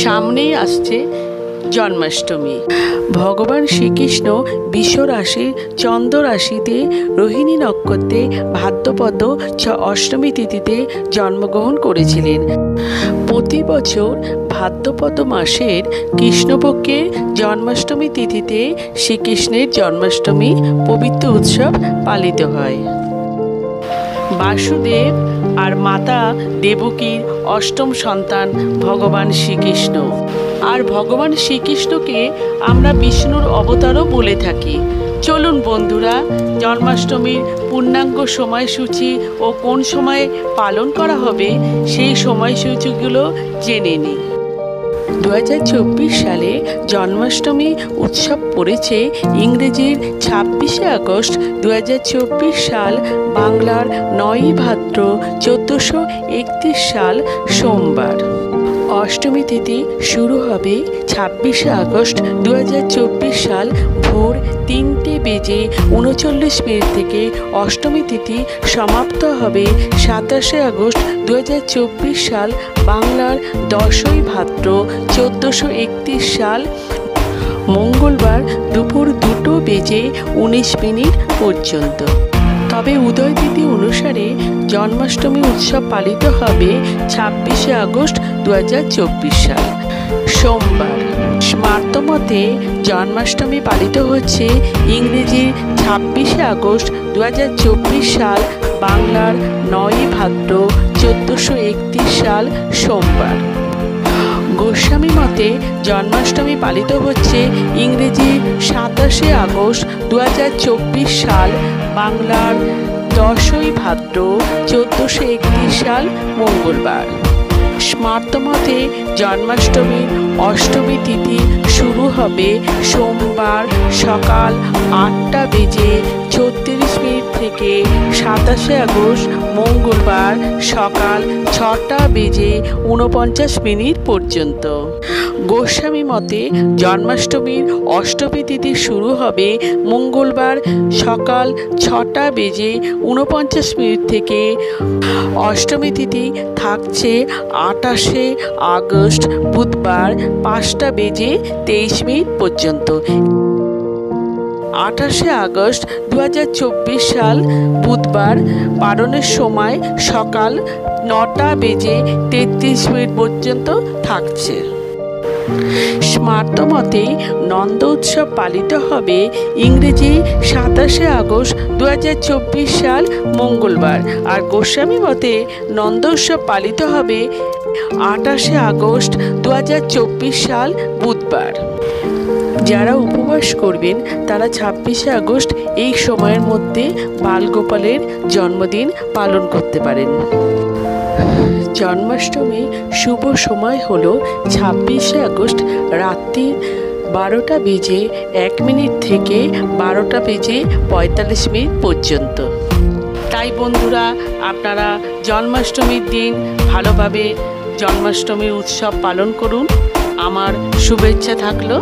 সামনেই আসছে জন্মাষ্টমী। ভগবান শ্রীকৃষ্ণ বিশ্বরাশির চন্দ্র রাশিতে রোহিণী নক্ষত্রে ভাদ্রপদ অষ্টমী তিথিতে জন্মগ্রহণ করেছিলেন। প্রতি বছর ভাদ্রপদ মাসের কৃষ্ণপক্ষের জন্মাষ্টমী তিথিতে শ্রীকৃষ্ণের জন্মাষ্টমী পবিত্র উৎসব পালিত হয়। বাসুদেব আর মাতা দেবকীর অষ্টম সন্তান ভগবান শ্রীকৃষ্ণ। আর ভগবান শ্রীকৃষ্ণকে আমরা বিষ্ণুর অবতারও বলে থাকি। চলুন বন্ধুরা, জন্মাষ্টমীর পূর্ণাঙ্গ সময়সূচি ও কোন সময়ে পালন করা হবে সেই সময়সূচিগুলো জেনে নিই। 2024 সালে জন্মাষ্টমী উৎসব পড়েছে ইংরেজির 26শে আগস্ট 2024 সাল, বাংলার 9ই ভাদ্র 1431 সাল সোমবার। অষ্টমী তিথি শুরু হবে 26শে আগস্ট 2024 সাল ভোর 3:39 থেকে। অষ্টমী তিথি সমাপ্ত হবে 27শে আগস্ট 2024 সাল, বাংলার 10ই ভাদ্র 1431 সাল মঙ্গলবার দুপুর 2:19 পর্যন্ত। তবে উদয় তিথি অনুসারে জন্মাষ্টমী উৎসব পালিত হবে 26শে আগস্ট 2024 সাল সোমবার। স্মার্তমতে জন্মাষ্টমী পালিত হচ্ছে ইংরেজির 26শে আগস্ট 2024 সাল, বাংলার 9ই ভাদ্র 1431 সাল সোমবার। গোস্বামী মতে জন্মাষ্টমী পালিত হচ্ছে ইংরেজি 27শে আগস্ট 2024 সাল, বাংলার 10ই ভাদ্র 1431 সাল মঙ্গলবার। স্মার্তমতে জন্মাষ্টমীর অষ্টমী তিথি শুরু হবে সোমবার সকাল 8:36 থেকে 27শে আগস্ট মঙ্গলবার সকাল 6:49 পর্যন্ত। গোস্বামী মতে জন্মাষ্টমীর অষ্টমী তিথি শুরু হবে মঙ্গলবার সকাল 6:49 থেকে। অষ্টমী তিথি থাকছে 28শে আগস্ট বুধবার 5:23 পর্যন্ত। 28শে আগস্ট 2024 সাল বুধবার পালনের সময় সকাল 9:33 পর্যন্ত থাকছে। স্মার্তমতে নন্দ উৎসব পালিত হবে ইংরেজি 27শে আগস্ট 2024 সাল মঙ্গলবার। আর গোস্বামী মতে নন্দ উৎসব পালিত হবে 28শে আগস্ট 2024 সাল বুধবার। যারা উপবাস করবেন তারা 26শে আগস্ট এই সময়ের মধ্যে বালগোপালের জন্মদিন পালন করতে পারেন। জন্মাষ্টমী শুভ সময় হলো 26শে আগস্ট রাত্রি 12:01 থেকে 12:45 পর্যন্ত। তাই বন্ধুরা, আপনারা জন্মাষ্টমীর দিন ভালোভাবে জন্মাষ্টমীর উৎসব পালন করুন। আমার শুভেচ্ছা থাকলো।